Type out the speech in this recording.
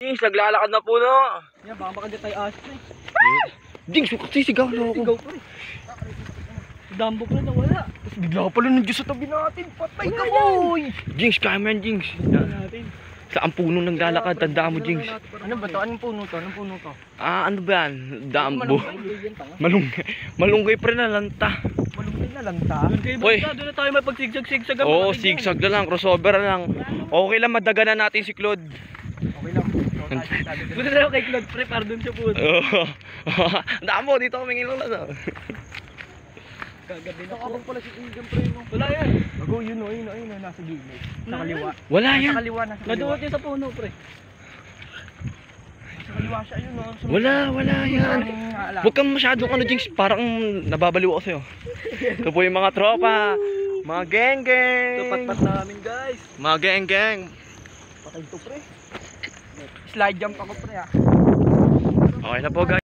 Jinx, naglalakad na puno. Yan, baka makagat tayo ashtray. Jinx, sisigaw na ako. Sigaw pa rin. Dumbo pa rin nawala. Tapos bigla pala nandiyo sa tabi natin. Patay ka, boy. Jinx, kaya mo yan, Jinx. Natin. Sa ang puno naglalakad, tandaan mo, Jinx. Ano ba to? Anong puno to? Anong puno to? Ah, ano ba yan? Dambo. Malunggay pa rin na lanta. Malungkit na lang ta. Uy. Doon na tayo mapagsigsag-sigsag. Oo, sigsag na lang, crossover na lang. Okay lang, madaganan natin si Claude. Okay lang. Buti na kay Claude pre, para dun siya po. Oo. Damo, dito kami ngayon lang. Kagabi na ako pala si Igan pre. Wala yan. Bago, yun o, nasa gilid. Sa kaliwa. Wala Sa yan. kaliwa, nasa kaliwa. Naduwag niya sa puno pre. Sa kaliwa siya yun o. Wala yan. Huwag kang masyadong Jinx, parang nababaliw ako sa'yo. Ito po yung mga tropa. Mga geng-geng. Ito patpat namin guys. Mga geng-geng. Patay to pre. Slide jump ako pre ah. Okay na po guys.